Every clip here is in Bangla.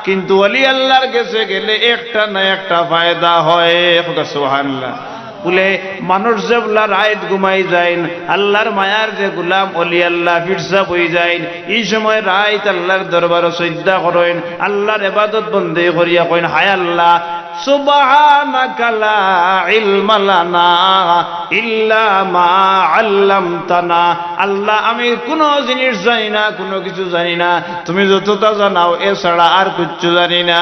কিন্তু ওলি আল্লাহর কাছে গেলে একটা না একটা ফায়দা হয়। সুবহানাল্লাহ। বলে মানুষ যে বলা রাত ঘুমাই যাইন, আল্লাহর মায়ার যে গুলাম অলি আল্লাহ ফিরসা হয়ে যাইন, এই সময় রাত আল্লাহর দরবারে সিজদা করেন, আল্লাহর ইবাদত বন্দেগি করিয়া কইন, হায় আল্লাহ সুবহানাকা লা ইলমা লানা ইল্লা মা আল্লামতানা। আল্লাহ আমি কোনো জিনিস জানি না, কোনো কিছু জানি না, তুমি যতটা জানাও এছাড়া আর কিচ্ছু জানি না।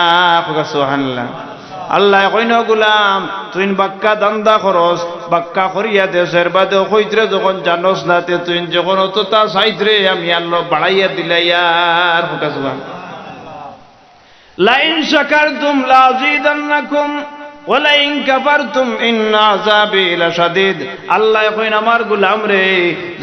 সুবহানাল্লাহ। আল্লাহ কইন গুলাম তুই বাক্কা দান্দা খরচ, বাক্কা করিয়া দেশের বাদে কইতরে যখন জানোস না তে তুই যখন অতটা চাইতরে আমি আল্লাহ বাড়াইয়া দিলাইয়ার। লাইন শাকারতুম লাযীদান্নাকুম ওয়া লাইন কাফারতুম ইন্না আযাবি লাশাদীদ। আল্লাহ কইন আমার গোলাম রে,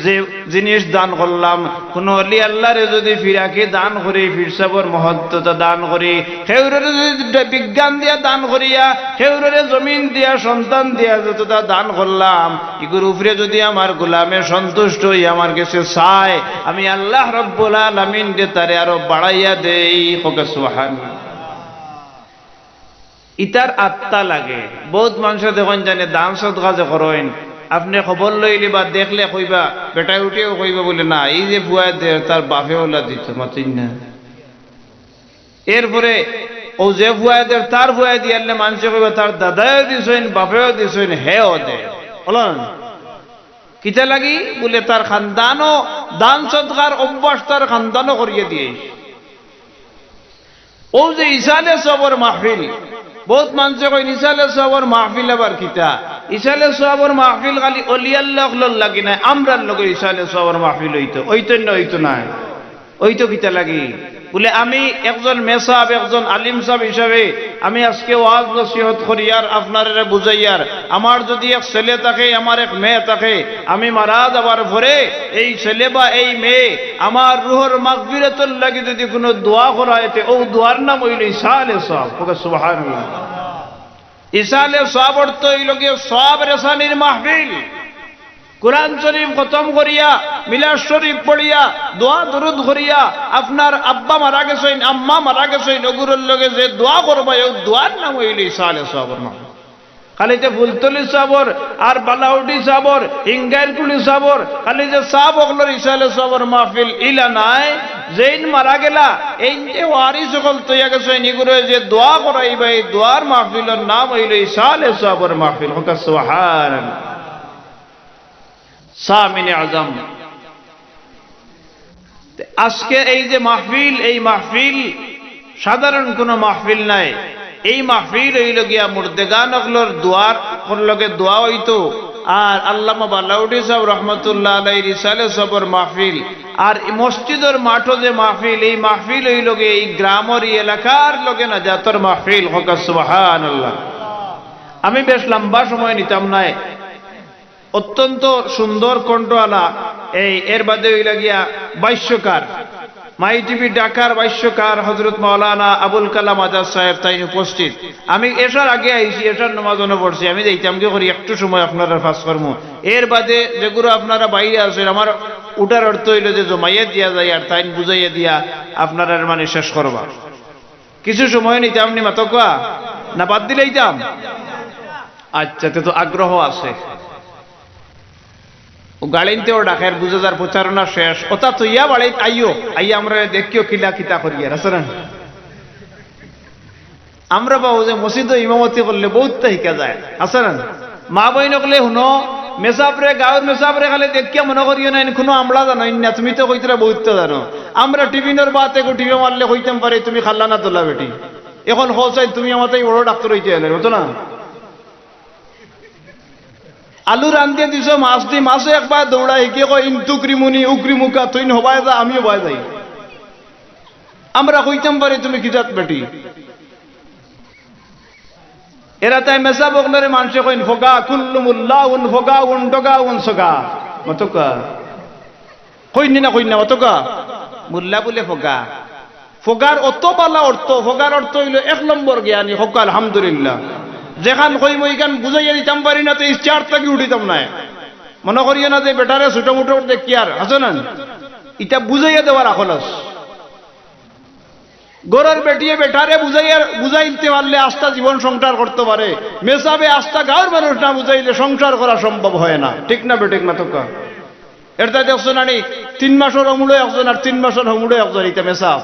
যে জিনিস দান করলাম, কোন ওলি আল্লাহরে যদি ফিরাকে দান করি, ফিরসাবর মহত্বতা দান করি, খেউরের যদি বিজ্ঞান দিয়া দান করিয়া, খেউরের জমিন দিয়া সন্তান দিয়া যতটা দান করলাম, এগুলোর উপরে যদি আমার গোলামে সন্তুষ্ট হই আমার কাছে চায়, আমি আল্লাহ রব্বুল আলামিন কে তারে আরো বাড়াইয়া দেই। সুবহানাল্লাহ। ইতার আত্মা লাগে। বহুত মানুষ দেখুন জানে দান সদকা যে করেন, আপনি খবর লইলে বা দেখলে কইবা, বেটাই উঠেও কইবা বলে না এই যে বুয়া দে তার বাপে ওলা দিত মাতিন না। এরপরে ও যে বুয়াদের তার বুয়া দিয়ালে মানুষে কইবা তার দাদাও দিছেন বাপেও দিছেন হেও দে বলেন কিতা লাগি বলে তার খানদানও দান সদকার অভ্যাস তার খানদানও করিয়ে দিয়ে। ও যে ইসালে সবর মাহফিল, বহুত মানুষে কই ইসালে সবর মাহফিল আবার কিতা? ইসালে সবর মাহফিল খালি অলি আল্লাহ লাগি না, আমরার লগে ইসালে সবর মাহফিল হইতো হইতো না হইতো না হইতো কিতা লাগি বলে আমি একজন মেসাব একজন আলিম সাহেব হিসাবে আমি আজকে ওয়াজ নসিহত করিয়ার আপনারা বুঝাইয়ার, আমার যদি এক ছেলে থাকে আমার এক মেয়ে থাকে, আমি মারা যাবার পরে এই ছেলে বা এই মেয়ে আমার রুহর মাগফিরাতুর লাগি যদি কোনো দোয়া করাইতে, ও দোয়ার নাম হইল ইসালে সওয়াব। সুবহানাল্লাহ। ইসালে সওয়াব অর্থ হইল গিয়ে সওয়াব রেসানির মাহফিল। কুরআন শরীফ খতম করিয়া, মিলাদ শরীফ পড়িয়া, দোয়া দরুদ করিয়া, আপনার আব্বা মারা গেছেন আম্মা মারা গেছেন ওগুলোর লগে যে দোয়া করবা, এই দোয়ার নাম হইল ইসালে সওয়াবের নাম। খালি যে ফুলতলি সাবর আর বালাউডি সাবর ইঙ্গারকুলি সাবর খালি যে সাব ওগুলোর ইসালে সওয়াবের মাহফিল ইলা নাই। যেইন মারা গেলা এই যে ওয়ারি সকল তৈয়া গেছেন এগুলো যে দোয়া করাইবা, এই দোয়ার মাহফিলের নাম হইল ইসালে সওয়াবের মাহফিল। সুবহানাল্লাহ। সামিনে আজম। আজকে এই যে মাহফিল, এই মাহফিল সাধারণ কোনো মাহফিল নাই। এই মাহফিল হইল গিয়া মুর্দেগান অগলোর দোয়ার লগে দোয়া হইতো। আর আল্লামা বালাউডি সাহেব রহমতুল্লাহ আলাইহির রিসালে সবর মাহফিল, আর মসজিদের মাঠও যে মাহফিল, এই মাহফিল হইল গিয়ে এই গ্রামের এলাকার লগে না জাতর মাহফিল। সুবহানাল্লাহ। আমি বেশ লম্বা সময় নিতাম নাই, অত্যন্ত সুন্দর কণ্ঠওয়ালা এই এর বাদে হইলা গিয়া ভাষ্যকার মাই টিভি ঢাকার ভাষ্যকার হযরত মাওলানা আবুল কালাম আজাদ সাহেব তাই উপস্থিত। আমি এসার আগে আইছি, এসার নামাজও পড়ছি, আমি যাইতাম কি করি একটু সময় আপনারা ফাঁস করবো। এর বাদে যেগুলো আপনারা বাইরে আছেন আমার উঠার অর্থ হইল যে জমাইয়া দিয়া যায় আর তাই বুঝাইয়া দিয়া আপনারা মানে শেষ করবা। কিছু সময় নিতাম নি মাতকা না বাদ দিলেইতাম? আচ্ছা, তো আগ্রহ আছে। গাড়িতেও ডাকের বুঝার প্রচারণা শেষ, ওটা তো ইয়া বাড়ি আইও আইয়া আমরা দেখিও কিলা কিতা করিয়া আসলে আমরা পাবো যে মসজিদে ইমামতি করলে বহুতটা শিখা যায়। আসলে মা বইন কলে শুনো মেসাবরে গাঁৱৰ মেসাবরে খালি দেখিয়া মনে করিও নাই কোনো আমলা জানো না, তুমি তো কইতরা বহুতটা জানো। আমরা টিফিনের বাতে টিভি মারলে কইতাম পারে তুমি খাল্লা না তোলা বেটি, এখন হসাই তুমি আমাদের বড় ডাক্তার হইতে এলে হতো না। আলু রান্ধিয়ে দিছ মাছ দি মাছে একবার দৌড়াই কি কয় ইন্তুক্রিমুনি উক্রিমুকা তুই হবাই যা আমি হবাই যাই। আমরা কইতাম পারি তুমি কিজাত বেটি। এরা তাই মেসা বকলরে মানুষে কইন ফগা কুল্লুমুল্লাহ উন ফগা উন ডগা উন সগা মতকা কইনি না কইনা অতকা মুল্লা বলে ফগা। ফগার অত বালা অর্থ, ফগার অর্থ হইল এক নম্বর জ্ঞানী হক আলহামদুলিল্লাহ। যেখান কই মই গান বুঝাইয়া দিতাম পারি না তো স্টার্ট থাকি উঠিতাম না। মনে করিও না যে বেটারে ছোট মোটো দেখি আর আছে না, এটা বুঝাইয়া দেওয়ার আখলাস। গরর বেটিয়ে বেটারে বুঝাইতে পারলে আস্থা জীবন সংসার করতে পারে, মেসাবে আস্থা গাঁর মানুষ না বুঝাইলে সংসার করা সম্ভব হয় না। ঠিক না বেঠিক না তোকা? এটা দেখছো না 3 মাসের হমুড়ো একজন আর 3 মাসের হমুড়ো একজন, এটা মেসাব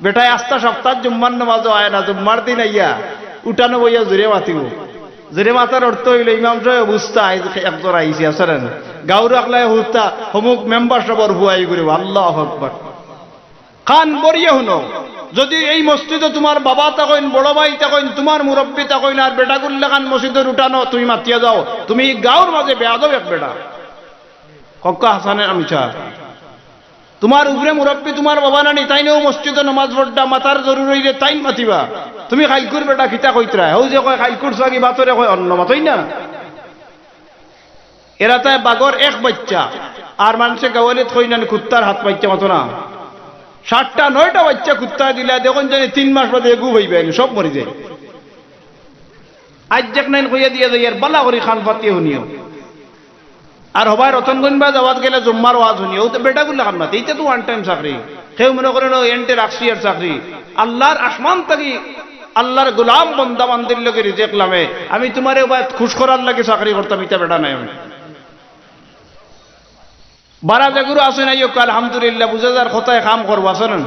বেটায় আস্থা সপ্তাহ জুম্মার নামাজও আয় না, জুম্মার দিন আইয়া উঠানো বইয়া জোরে মাতিব। জোরে মাতার অর্থ হইল ইমাম সাহেব বুঝতা একজন আইসি আসেন গাঁর রাখলায় হুস্তা হমুক মেম্বার সবর হুয়াই করিব। আল্লাহু আকবার। কান বরিয়ে শুনো, যদি এই মসজিদে তোমার বাবা তাকইন, বড় ভাই তাকইন, তোমার মুরব্বী তাকইন আর বেটা গুল্লা খান মসজিদের উঠানো তুমি মাতিয়া যাও, তুমি গাঁর মাঝে বেয়াদব এক বেটা। কক্কা হাসানের আমিছা তোমার উপরে মুরব্বী তোমার বাবা নানি তাইনেও মসজিদে নামাজ পড়া মাতার জরুর হইলে তাইন মাতিবা। তুমি খাইলকুর বেটা খিতা কইতরা হও যে কয় খাইলকুর সাগি বাতরে কয় অন্য মাতই না। এরা তাই বাগর এক বাচ্চা আর মানুষে গাওয়ালিত কই না কুত্তার হাত বাচ্চা মতো না। 7টা 9টা বাচ্চা কুত্তা দিলে দেখুন জানি 3 মাস বাদে এগু হইবে সব মরি যায়। আজ দেখ নাইন কইয়া দিয়ে যাই আর বালা করি খান পাতিয়ে শুনিও। আর হবাই রতনগঞ্জ বা যাওয়াত গেলে জুম্মার ওয়াজ শুনিও। তো বেটাগুলো খান মাতি এইটা তো ওয়ান টাইম চাকরি। কেউ মনে করেন এন্টে রাখছি আর চাকরি। আল্লাহর আসমান থাকি আল্লাহর গোলাম বন্দা বান্দির লোকে রিজেক লামে আমি তোমারে খুশ করার লাগে চাকরি করতাম, ইটা বেটা নাই আমি। বারা যেগুলো আছে নাই আলহামদুলিল্লাহ বুঝে যার কথায় কাম করবো আছে না।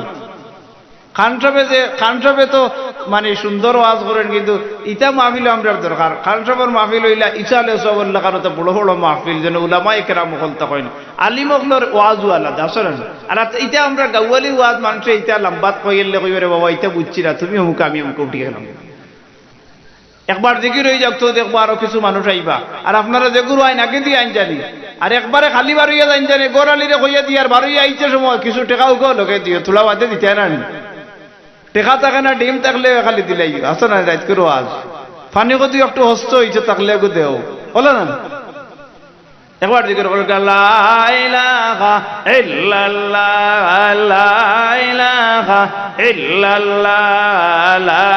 খানসাবে তো মানে সুন্দর ওয়াজ করেন, কিন্তু ইটা মাহফিল আমরা দরকার। খানসাবের মাহফিল হইলা ইসা আলে সবল্লা কারণ তো বড় বড় মাহফিল যেন উলামায়ে কেরাম হলতা কইন আলিমগলর ওয়াজও আলাদা আছে না। আর ইটা আমরা গাওয়ালি ওয়াজ মানুষে ইটা লম্বাত কইলে কইবে রে বাবা ইটা বুঝছি না, তুমি অমুক আমি অমুক উঠে গেলাম। একবার দেখি রয়ে যাক তো দেখবো আরো কিছু মানুষ আইবা। আর আপনারা যেগুলো আইন আগে দিয়ে আইন জানি আর একবারে খালি বারুইয়া যাইন জানি গোড়ালিরে কইয়া দিয়ে আর বারুইয়া আইতে সময় কিছু টেকাও গো লোকে দিয়ে তুলা বাদে দিতে না। টেকা থাকে না ডিম থাকলে খালি দিলাই আছে না। রাত করো আজ ফানি কত একটু হস্ত হইছে থাকলে গো দেও বলো না। একবার জিকির করো লা ইলাহা ইল্লাল্লাহ লা ইলাহা ইল্লাল্লাহ লা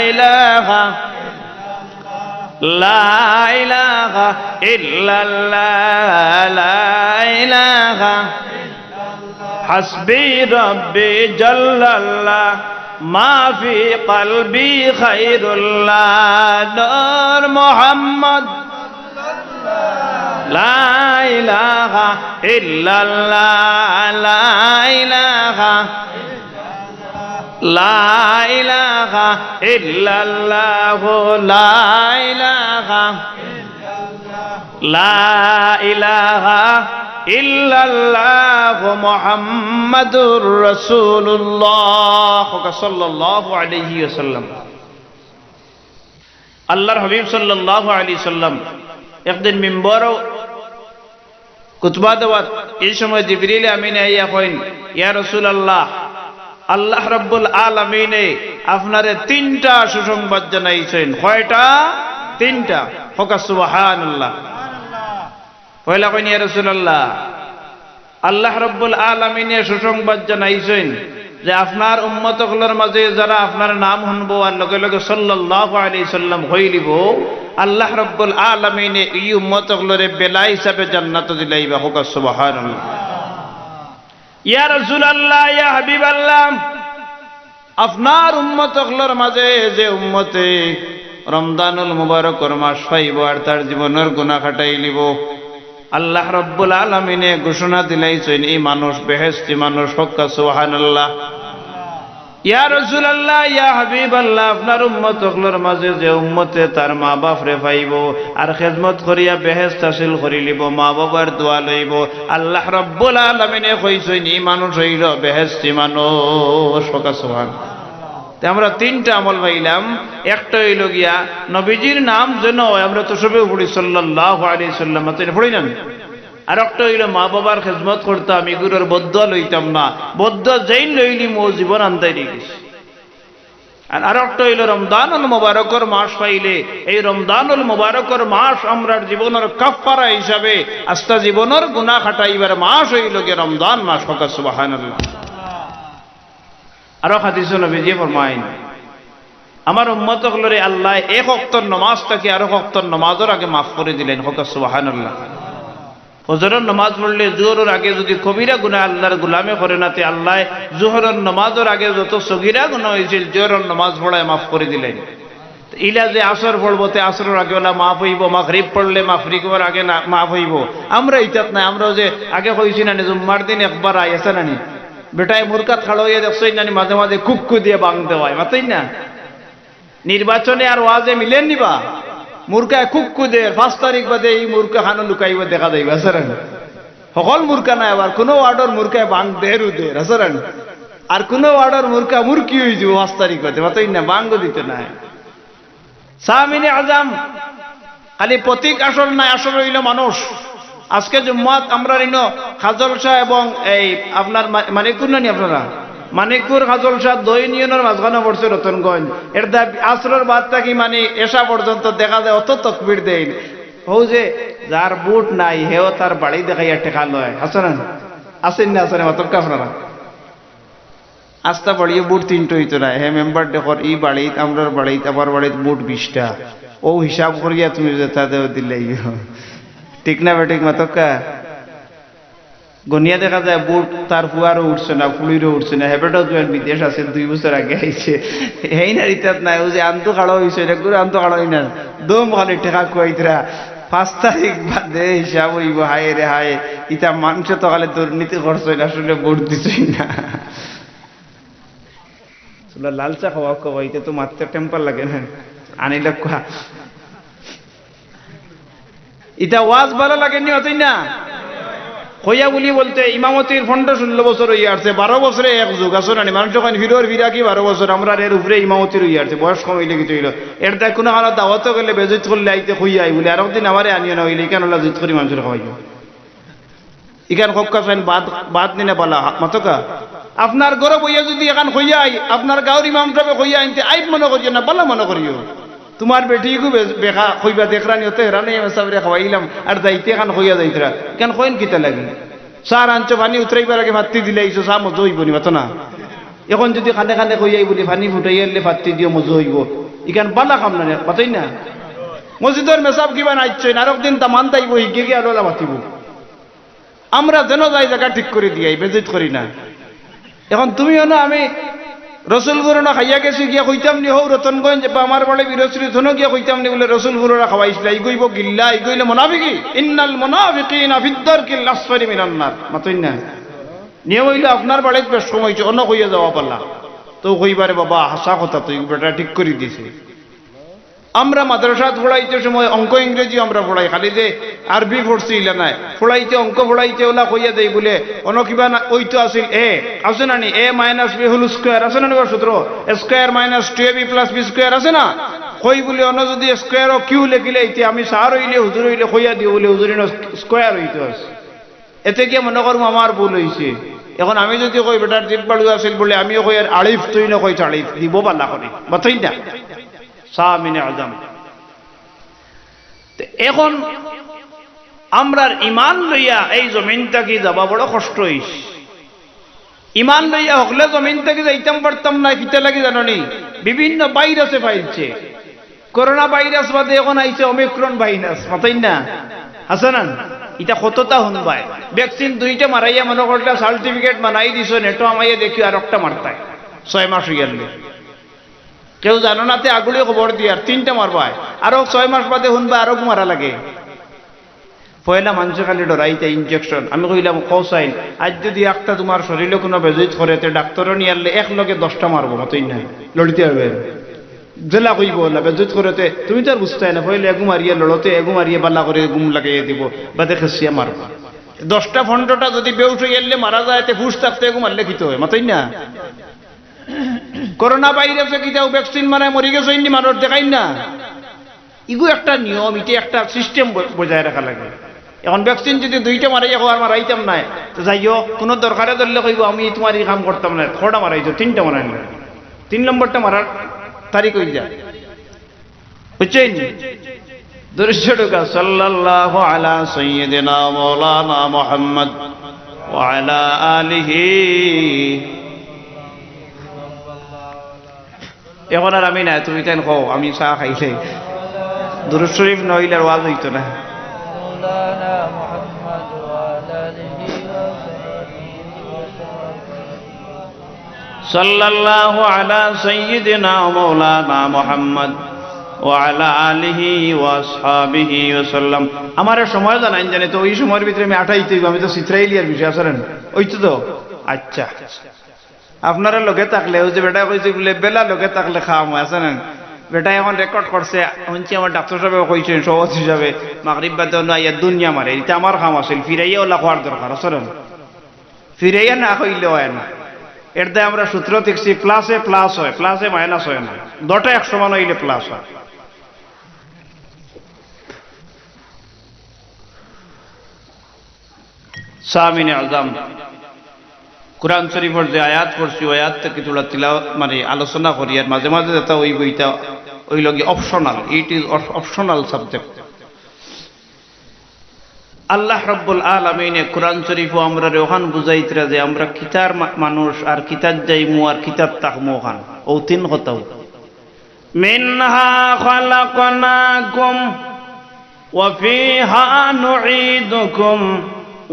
ইলাহা লা ইলাহা ইল্লাল্লাহ লা ইলাহা হাসবি রব্বি জাল্লাল্লাহ মা ফি কলবি খায়রুল্লাহ নূর মুহাম্মদ লা ইলাহা ইল্লাল্লাহ লা ইলাহা লা ইলাহা ইল্লাল্লাহ লা ইলাহা লা ইলাহা ইল্লাল্লাহ মুহাম্মাদুর রাসূলুল্লাহ সাল্লাল্লাহু আলাইহি ওয়াসাল্লাম। আল্লাহর হাবিব সাল্লাল্লাহু আলাইহি সাল্লাম একদিন মিম্বরও খুতবা দেওয়াত এই সময় জিবরিল আমিন আইয়া কইন ইয়া রাসূলুল্লাহ আল্লাহ রাব্বুল আলামিনে আপনারে 3টা সুসংবাদ জানাইছেন। কয়টা? 3টা। হোকা সুবহানাল্লাহ। পয়লা কইন ইয়া রাসূলুল্লাহ আল্লাহ রাব্বুল আলামিনে সুসংবাদ জানাইছেন যে আপনার উম্মতগুলোর মাঝে যারা আপনার নাম শুনবো আর লগে লগে সাল্লাল্লাহু আলাইহি সাল্লাম হইলিব আল্লাহ রাব্বুল আলামিনে এই উম্মতগুলোরে বেলা হিসাবে জান্নাত দিলাইবা। হোকা সুবহানাল্লাহ। ইয়া রাসূলুল্লাহ ইয়া হাবিবাল্লাহ আপনার উম্মতগুলোর মাঝে যে উম্মতে রমজানুল মুবারকর মাস পাইব আর তার জীবনের গুনাহ কাটাই লিব আল্লাহ রাব্বুল আলামিনে ঘোষণা দিলাইছেন এই মানুষ বেহেশতি মানুষ। হোকা সুবহানাল্লাহ। ইয়া রাসূলুল্লাহ ইয়া হাবিবাল্লাহ আপনার উম্মতগুলোর মাঝে যে উম্মতে তার মা বাপ রে পাইব আর খেদমত করিয়া বেহেশত হাসিল করি লিব, মা বাবার দোয়া লইব, আল্লাহ রাব্বুল আলামিনে কইছেন এই মানুষ হইল বেহেশতি মানুষ। হোকা সুবহানাল্লাহ। আমরা 3টা আমল পাইলাম। একটা হইল গিয়া নবীজির নাম যেন আমরা তো সবে পড়ি সাল্লাল্লাহু আলাইহি সাল্লাম পড়ি না। আর একটা হইল মা বাবার খেদমত করতাম, এগুলোর বদুয়া লইতাম না, বদুয়া যেই লইলি মো জীবন আন্দাই রেখেছি। আর একটা হইল রমজানুল মুবারকর মাস পাইলে এই রমজানুল মুবারকর মাস আমরার জীবনের কাফারা হিসাবে আস্তা জীবনের গুনাহ কাটাইবার মাস হইল গিয়া রমজান মাস। হোকা সুবহানাল্লাহ। আরো হাদিসে নবীজি ফরমায়েন আমার উম্মতগুলোরে আল্লাহ এক ওয়াক্তের নামাজটাকে আরো ওয়াক্তের নামাজের আগে মাফ করে দিলেন। হোক সুবহানাল্লাহ। ফজরের নামাজ পড়লে জোহরের আগে যদি কবিরা গুনাহ আল্লাহর গোলামে করে না তে আল্লাহ জোহরের নামাজের আগে যত সগীরা গুনাহ হয়েছিল জোহরের নামাজ পড়ায় মাফ করে দিলেন। ইলা যে আসর পড়বো তে আসরের আগে ওলা মাফ হইব, মাগরিব পড়লে মাগরিবের আগে না মাফ হইব। আমরা ইতাত নাই, আমরা যে আগে কইছি না জুম্মার দিন একবার আইসা নানি বেটায় মুরকাত খাড়ো হইয়া দেখছই নানি মাঝে মাঝে কুক্কু দিয়ে বাংতে হয় মাতই না। নির্বাচনে আর ওয়াজে মিলেন নিবা মুরকায় কুক্কু দে 5 তারিখ বাদে এই মুরকা খানো লুকাইব দেখা যাইব আসরান সকল মুরকা নাই। আবার কোনো ওয়ার্ডর মুরকায় বাং দেরু দে আসরান আর কোনো ওয়ার্ডর মুরকা মুরকি হয়ে যাব 5 তারিখ বাদে মাতই না, বাঙ্গ দিতে নাই। সামিনে আজম খালি প্রতীক আসল নাই, আসল হইল মানুষ। আজকে জুম্মাত আমরা রিনো খাজল শাহ এবং এই আপনার মানিকপুর নানি আপনারা মানিকপুর খাজল শাহ 2 ইউনিয়নের মাঝখানে পড়ছে রতনগঞ্জ। এর আসরের বাদ থাকি মানে এসা পর্যন্ত দেখা যায় অত তকবির দেয়। হৌ যে যার বুট নাই হেও তার বাড়ি দেখাইয়া টেকা লয় আসেন আসেন না আসেন অতকা আপনারা আস্তা বাড়িয়ে বুট 3টো হইতো না। হে মেম্বার দেখর ই বাড়িত আমরার বাড়িত আবার বাড়িত বুট 20টা ও হিসাব করিয়া তুমি যেটা দেও দিলে ঠিক না বেঠিক মাতকা গনিয়া দেখা যায় বুট তার ফুয়ারও উঠছে না, ফুলিরও উঠছে না। হেবেটাও জয়েন বিদেশ আছে 2 বছর আগে আইছে হেই না রিতাত নাই। ও যে আন্ত খাড়া হয়েছে একগুলো আন্ত খাড়া হই না দম খালি টেকা কুয়াইতরা 5 তারিখ বাদে হিসাব হইব। হায় রে হায় ইটা মানুষ তো খালি দুর্নীতি করছে না, আসলে ভোট দিছই না। লালচা খাওয়া খাওয়া এটা তো মাত্র টেম্পার লাগে না আনিলে কোয়া ইটা ওয়াজ ভালো লাগেনি অতই না হইয়া বলি বলতে ইমামতির ফন্ড 16 বছর হইয়া আসছে, 12 বছরে এক যুগ আসো না মানুষ যখন হিরোর ভিড়া কি 12 বছর আমরা এর উপরে ইমামতির হইয়া আসছে বয়স কম হইলে কিছু হইল। এর তাই কোনো কারো দাওয়াতও গেলে বেজত করলে আইতে হইয়া আই বলে আর একদিন আমারে আনিয়ে না হইলে ইকান হল্লা জিত করি মানুষের খাওয়াইব ইকান খক্কা ফেন বাদ নিনে পালা মাতকা আপনার ঘরে বইয়া যদি এখান হইয়া আই আপনার গাঁর ইমাম সাহেব হইয়া আনতে আইব মনে করিও না পালা মনে করিও তোমার বেটিগু বেখা হইবা দেখরানি হতে হেরানি সাবরে খাওয়াইলাম আর যাইতে এখান হইয়া যাইতরা কেন কইন কিতা লাগে সার আনছো পানি উতরাইবার আগে ভাত্তি দিলাইছো চা মজো হইব নি মাতো না। এখন যদি খানে খানে কইয়াই বলি পানি ফুটাই এলে ভাত্তি দিও মজো হইব ইখান বালা কাম না পাতই না। মসজিদের মেসাব কিবা নাইছে আর একদিন তা মান তাইব হিগে গিয়ে আলোলা মাতিব। আমরা যেন যাই জায়গা ঠিক করে দিয়াই বেজিত করি না। এখন তুমিও না আমি রসুল গুরুনা খাইয়া গেছি গিয়া কইতাম নি হৌ রতনগঞ্জ বা আমার বাড়ি বিরশ্রী ধন গিয়া কইতাম নি বলে রসুল গুরুরা খাওয়াইছিল ই গইব গিল্লা ই গইলে মুনাফিকি ইন্নাল মুনাফিকিনা ফিদ্দারকিল আসফালি মিনান নার মাতই না। নিয়ম হইলো আপনার বাড়িতে বেশ সময় হইছে অন্য কইয়া যাওয়া পারলা তো কইবারে বাবা হাসা কথা তুই বেটা ঠিক করে দিছে। আমরা মাদ্রাসাত পড়াইতে সময় অঙ্ক ইংরেজি আমরা পড়াই খালি যে আরবি পড়ছি ইলা নাই পড়াইতে অঙ্ক পড়াইতে ওলা কইয়া দেই বলে অন কিবা না ওইতো আছিল এ আছে না নি a - b হোল স্কয়ার আছে না সূত্র স্কয়ার - 2ab + b স্কয়ার আছে না কই বলে অন যদি স্কয়ার ও কিউ লিখিলে ইতি আমি সার হইলে হুজুর হইলে কইয়া দিও বলে হুজুরিন স্কয়ার হইতো আছে এতে কি মনে করব আমার ভুল হইছে। এখন আমি যদি কই বেটার জিব্বাড়ু আছিল বলে আমিও কই আর আলিফ তুই না কই আলিফ দিব বালা করে বাতই না সামিনে আজম। এখন আমরার ইমান লইয়া এই জমিন থেকে যাবা বড় কষ্ট হইছে। ইমান লইয়া হকলে জমিন থেকে যাইতাম পারতাম না কিতা লাগি জানি বিভিন্ন ভাইরাসে পাইছে। করোনা ভাইরাস বাদে এখন আইছে ওমিক্রন ভাইরাস মাতাই না আছে না এটা কতটা শুনবাই ভ্যাকসিন 2টা মারাইয়া মনে করলে সার্টিফিকেট বানাই দিছ নেটো আমাইয়া দেখি আর একটা মারতায় 6 মাস হয়ে গেল কেউ জানো না তে আগুলি খবর দিয়ে আর 3টা মারবায় আরো 6 মাস বাদে শুনবা আরো মারা লাগে। পয়লা মানুষ খালি ডরাইতে ইনজেকশন আমি কইলাম কৌসাইন আজ যদি একটা তোমার শরীরে কোনো বেজিত করে তে ডাক্তারও নিয়ে আনলে এক লগে 10টা মারবো মতই না লড়িতে হবে জেলা কইব না বেজিত করতে তুমি তো আর বুঝতে না পয়লা এগু মারিয়ে লড়তে এগু মারিয়ে বালা করে গুম লাগিয়ে দিব বা দেখে সিয়া মারবো 10টা ফন্ডটা যদি বেউট হয়ে গেলে মারা যায় তে ফুস থাকতে এগু মারলে কি তো হয় মতই না। করোনা ভাইরাসে কি যাও ভ্যাকসিন মানে মরি গেছে ইন্নি মানুষ দেখাই না ইগু একটা নিয়ম ইটি একটা সিস্টেম বজায় রাখা লাগে। এখন ভ্যাকসিন যদি 2টা মারাই আর মারাইতাম না তো যাইও কোনো দরকারে ধরলে কইব আমি তোমার এই কাম করতাম না 6টা মারাইছো 3টা মারাই না 3 নম্বরটা মারার তারিখ হয়ে যায় বুঝছেন। দর্শকা সাল্লাল্লাহু আলা সাইয়্যিদিনা মাওলানা মুহাম্মদ ওয়া আলা আলিহি। এখন আর আমি না তুমি তাই কও আমি চা খাইছে দুরূদ শরীফ নইলে ওয়াজ হইতো না। সাল্লাল্লাহু আলা সাইয়্যিদিনা মাওলানা মুহাম্মদ ওয়া আলা আলিহি ওয়া আসহাবিহি ওয়া সাল্লাম। আমার সময় জানাই জানে তো ওই সময়ের ভিতরে আমি আঠাইতে আমি তো সিত্রাইলিয়ার বিষয় আছেন ওই তো আচ্ছা আপনারা লোকে থাকলে ওই যে বেটা কইছে বলে বেলা লোকে থাকলে খাওয়া আছে না বেটা এখন রেকর্ড করছে শুনছি আমার ডাক্তার সাহেব কইছেন সহজ হিসাবে মাগরিব বাদে আইয়া দুনিয়া মারে এটা আমার খাম আছিল ফিরাইয়া ওলা খাওয়ার দরকার আসলেন ফিরাইয়া না কইলে হয় না এর দায় আমরা সূত্র দেখছি প্লাসে প্লাস হয় প্লাসে মাইনাস হয় না দুটো এক সমান হইলে প্লাস হয়। সামিনে আজম কুরআন শরীফের যে আয়াত পড়ছি ওই আয়াত থেকে তোলা তিলাওয়াত মানে আলোচনা করি আর মাঝে মাঝে যেটা ওই বইটা ওই লগে optional it is optional subject. আল্লাহ রাব্বুল আলামিনে কুরআন শরীফও আমরা ওখান বুঝাইতরা যে আমরা কিতার মানুষ আর কিতার যাইমু আর কিতার তাকমু ওখান ও তিন কথাও মিনহা খালাকনাকুম ওয়া ফিহা নুঈদুকুম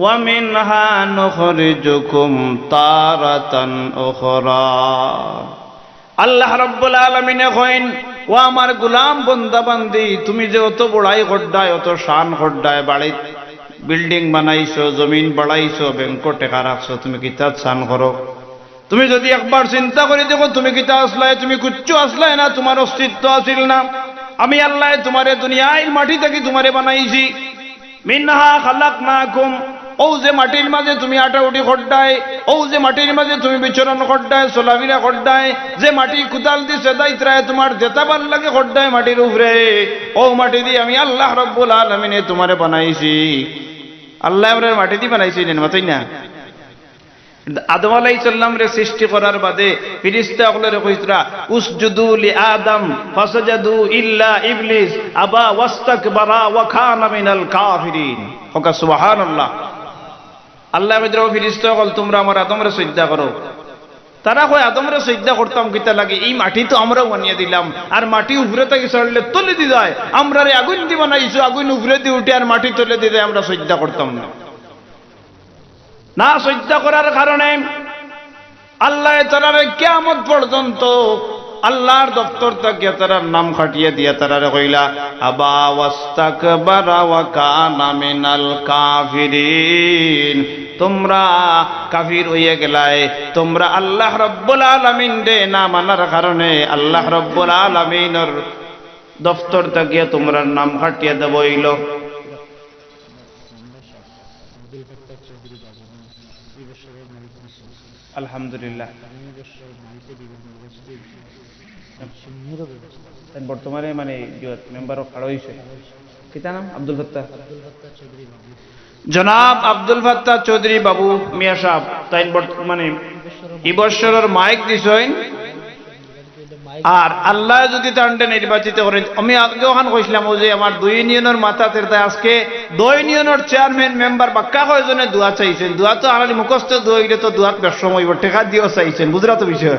ওয়া মিনহা নুখরিজুকুম তারাতান উখরা। আল্লাহ রাব্বুল আলামিনে কইন ও আমার গোলাম বান্দা বান্দি তুমি যে অত বড়াই করডায় অত শান করডায় বাড়ি বিল্ডিং বানাইছো জমিন বাড়াইছো ব্যাংক টাকা রাখছো তুমি কিতাব শান করো তুমি যদি একবার চিন্তা করে দেখো তুমি কিতা আসলাই তুমি কুচ্ছু আসলাই না তোমার অস্তিত্ব আছিল না আমি আল্লাহ তোমারে দুনিয়ার মাটি থেকে তোমারে বানাইছি মিনহা খালাকনাকুম ও যে মাটির মাঝে তুমি আটাউটি খড্ডায় ও যে মাটির মাঝে তুমি বিচরণ খড্ডায় চলাফেরা খড্ডায় যে মাটি কুদাল দিয়ে সেদাইত্রায় তোমার যেটা ভাল লাগে খড্ডায় মাটির উপরে ও মাটি দিয়ে আমি আল্লাহ রাব্বুল আলামিনে তোমারে বানাইছি। আল্লাহ আমরা মাটি দিয়ে বানাইছি নেন মাতাই না আদম আলাইহিস সালাম রে সৃষ্টি করার বাদে ফেরেশতা সকলের কইতরা উসজুদু লি আদম ফাসাজাদু ইল্লা ইবলিস আবা ওয়াস্তাকবারা ওয়া কানা মিনাল কাফিরিন ওকা সুবহানাল্লাহ। আল্লাহ মিদ্র ফেরেশতা সকল তোমরা আমার আদমরে সিজদা করো তারা কয় আদমরে সিজদা করতাম কিতা লাগে এই মাটি তো আমরাও বানিয়ে দিলাম আর মাটি উপরে থেকে চড়লে তলে দি যায় আমরা রে আগুন দি বানাইছো আগুন উপরে দিয়ে উঠে আর মাটি তলে দি যায় আমরা সিজদা করতাম না না সিজদা করার কারণে আল্লাহ তাআলা কিয়ামত পর্যন্ত আল্লাহর দপ্তর থেকে তারার নাম খাটিয়ে দিয়ে তারারে কইলা আবা ওয়াস্তাকবারা ওয়া কানা মিনাল কাফিরিন তোমরা কাফির হইয়া গেলাই তোমরা আল্লাহ রাব্বুল আলামিন রে না মানার কারণে আল্লাহ রাব্বুল আলামিনের দপ্তর থেকে তোমরা নাম খাটিয়ে দেব হইল। আলহামদুলিল্লাহ বর্তমানে মানে মেম্বারও খাড়া হয়েছে কিতা নাম আব্দুল ফাত্তাহ জনাব আব্দুল ফাত্তাহ চৌধুরী বাবু মিয়া সাহেব তাই বর্তমানে এই বছরের মাইক দিছেন আর আল্লাহ যদি তান্ডে নির্বাচিত করেন আমি আগে ওখান কইছিলাম যে আমার 2 ইউনিয়নের মাথা তেরতে আজকে 2 ইউনিয়নের চেয়ারম্যান মেম্বার বাক্কা কয়জনে দোয়া চাইছেন দোয়া তো আনালি মুখস্থ দোয়া হইলে তো দোয়াত ব্যবসম হইব টেকা দিয়েও চাইছেন বুঝরা তো বিষয়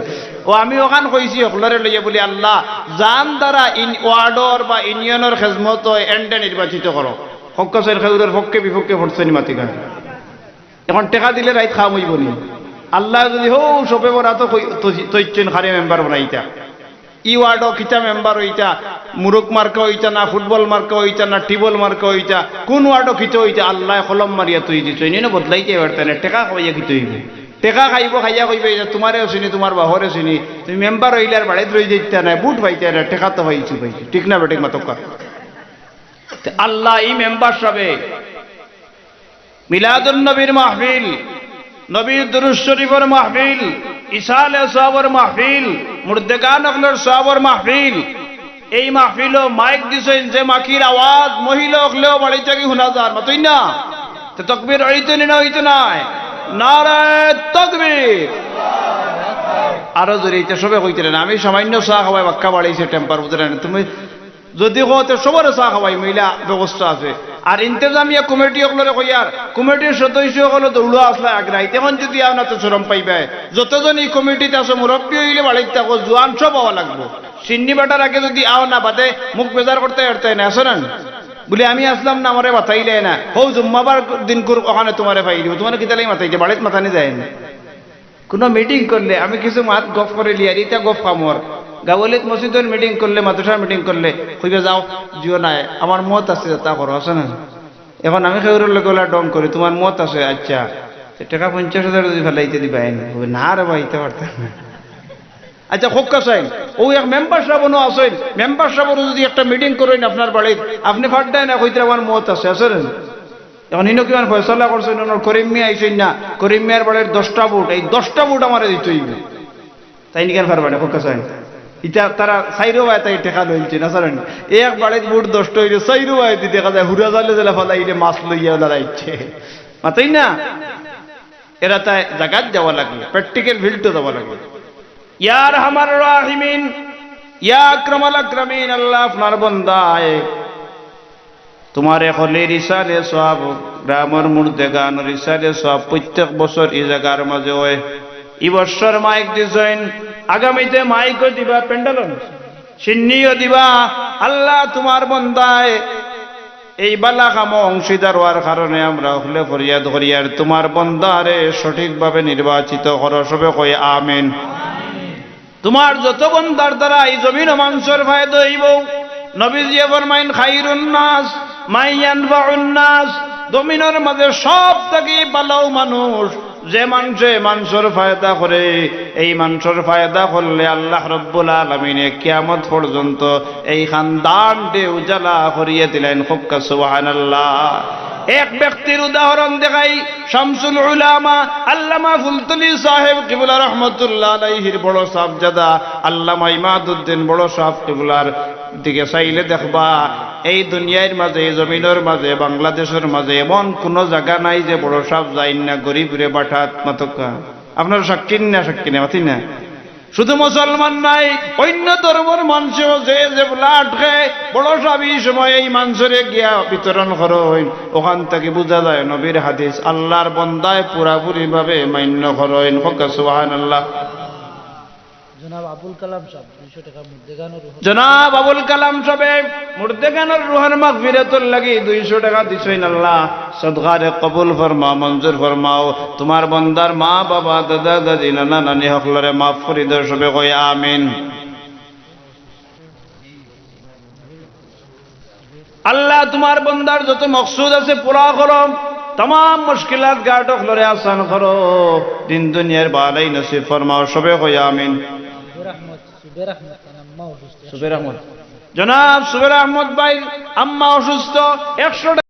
ও আমি ওখান কইছি সকলরে লইয়া বলি আল্লাহ জান দ্বারা ওয়ার্ডর বা ইউনিয়নের খেজমত এন্ডে নির্বাচিত করো হক্কাসের খেজুরের পক্ষে বিপক্ষে ভোটছেন মাতিকা এখন টেকা দিলে রাইত খাম হইব নি আল্লাহ যদি হো সবে বরা তো তৈছেন খারে মেম্বার বানাইতা ই ওয়ার্ডও কিতা মেম্বার হইতা মুরুক মার্কা হইতা না ফুটবল মার্কা হইতা না টিবল মার্কা হইতা কোন ওয়ার্ডও কিতে হইতা আল্লাহ কলম মারিয়া তুই দিছ এনে বদলাইতে পারতেন টেকা খাইয়া কিতে হইবে টেকা খাইব খাইয়া কইবে তোমারেও চিনি তোমার বাহরে চিনি তুমি মেম্বার হইলে আর বাড়িতে রই দিতে না বুট পাইতে না টেকা তো পাইছি ঠিক না বেটিক মাতকা আল্লাহ এই মেম্বার সবে মিলাদুন নবীর মাহফিল নবীর দুরূদ শরীফের মাহফিল ঈসা আলাইহিস সালামের মাহফিল মুর্দেগান আকলের সাহাবার মাহফিল এই মাহফিলও মাইক দিছেন যে মাকির আওয়াজ মহিলা হলেও বাড়ি থেকে শোনা যায় মাতই না তো তাকবীর হইতে না হইতে নাই নারায়ে তাকবীর আরো জোরে এটা সবে কইতে না আমি সামান্য চা খাওয়াই বাক্কা বাড়াইছে টেম্পার বুঝরে না তুমি যদি হতে সবার চা খাওয়াই মহিলা ব্যবস্থা আছে আর ইন্তেজামিয়া কমিটি সকলরে কইয়ার কমিটির সদস্য সকল দৌড় আসলে আগ্রাহী তখন যদি আপনার তো চরম পাইবে যতজন এই কমিটিতে আছে মুরব্বী হইলে বাড়িতে থাকো জোয়ান সব হওয়া লাগবো সিন্নি বাটার আগে যদি আও না বাদে মুখ বেজার করতে পারতে না আসেন বলে আমি আসলাম না আমারে মাথাইলে না হৌ জুম্মাবার দিন ওখানে তোমারে পাই দিব তোমার কিতালাই মাথাইছে বাড়িতে মাথানি যায় না কোনো মিটিং করলে আমি কিছু মাত গপ করে লিয়ার ইটা গপ কামর গাবলিত মসজিদের মিটিং করলে মাদ্রাসার মিটিং করলে কইবে যাও জিও নাই আমার মত আছে তা করো আছে না এখন আমি খেউরের লোক ডং করি তোমার মত আছে আচ্ছা টাকা 50,000 যদি ফেলাইতে দিবা না রে ভাই ইতে পারতাম না আচ্ছা হোক কাসাইন ও এক মেম্বার সাহেবও আছেন মেম্বার সাহেবও যদি একটা মিটিং করেন আপনার বাড়িতে আপনি ফাট দেয় না কইতে আমার মত আছে আসেন এখন ইনো কিমান ফয়সলা করছেন করিম মিয়া আইসেন না করিম মিয়ার বাড়ির 10টা ভোট এই 10টা ভোট আমার দিতে হইবে তাই নিকেন পারবা না হোক কাসাইন ইটা তারা সাইরো ভাই তাই টেকা লইছে না জানেন এক বাড়ির ভোট 10টা হইলে সাইরো ভাই দি দেখা যায় হুরা জালে জালে ফলাইলে মাছ লইয়া দাঁড়াইছে মাতাই না এরা তাই জাগাত যাওয়া লাগবে প্র্যাকটিক্যাল ফিল্ডে যাওয়া লাগবে ইয়া আরহামার রাহিমিন ইয়া আকরামাল আকরামিন আল্লাহ আপনার বান্দায় তোমারে হলে রিসালে সওয়াব গ্রামের মুর্দে গান রিসালে সওয়াব প্রত্যেক বছর এই জায়গার মাঝে হয় এই বছর মাইক দিছেন আগামীতে মাইকও দিবা প্যান্ডেলন সিন্নিও দিবা আল্লাহ তোমার বান্দায় এই বালা কাম অংশীদার হওয়ার কারণে আমরা হলে ফরিয়াদ করি আর তোমার বান্দারে সঠিকভাবে নির্বাচিত করো সবে কই আমিন তোমার যত বন্দার দ্বারা এই জমিন ও মানুষের ফায়দা হইব নবীজি ফরমাইন খাইরুন নাস মাইয়ানফাউন নাস জমিনের মাঝে সব থেকে ভালো মানুষ যে মানুষের ফায়দা করে এই মানুষের ফায়দা করলে আল্লাহ রব্বুল আলামিনে কিয়ামত পর্যন্ত এই খানদান দে উজালা করিয়ে দিলেন খুব সুবহানাল্লাহ এক ব্যক্তির উদাহরণ দেখাই শামসুল উলামা আল্লামা ফুলতুলি সাহেব কিবলা রহমতুল্লাহ আলাইহির বড় সাহেবজাদা আল্লামা ইমাদউদ্দিন বড় সাহেব কিবলার দিকে চাইলে দেখবা এই দুনিয়ার মাঝে এই জমিনের মাঝে বাংলাদেশের মাঝে এমন কোন জায়গা নাই যে বড় সাহেব যাইন না গরিবরে বাঠাত মাতকা আপনারা সাক্ষী না মাতি না শুধু মুসলমান নাই অন্য ধর্মের মানুষও যে ব্লাড খায় বড় সাবি সময় এই মানুষের গিয়া বিতরণ করেন ওখান থেকে বোঝা যায় নবীর হাদিস আল্লাহর বন্দায় পুরাপুরি ভাবে মান্য করেন সুবহানাল্লাহ জনাব আবুল কালাম সাহেব 200 টাকা মুর্দেগানোর রুহ জনাব আবুল কালাম সাহেব মুর্দেগানোর রুহের মাগফিরাতুল লাগি 200 টাকা দিছেন আল্লাহ সদকারে কবুল ফরমা মঞ্জুর ফরমাও তোমার বান্দার মা বাবা দাদা দাদি নানা নানি হকলরে মাফ করে দাও সবে কই আমিন আল্লাহ তোমার বান্দার যত মকসুদ আছে পুরা করো तमाम मुश्किलात गाट हकलरे आसान करो दिन दुनियार बालाई नसीब फरमाओ सबे कई आमीन सुबेर अहमद जनाब सुबेर अहमद भाई अम्मा असुस्थ 100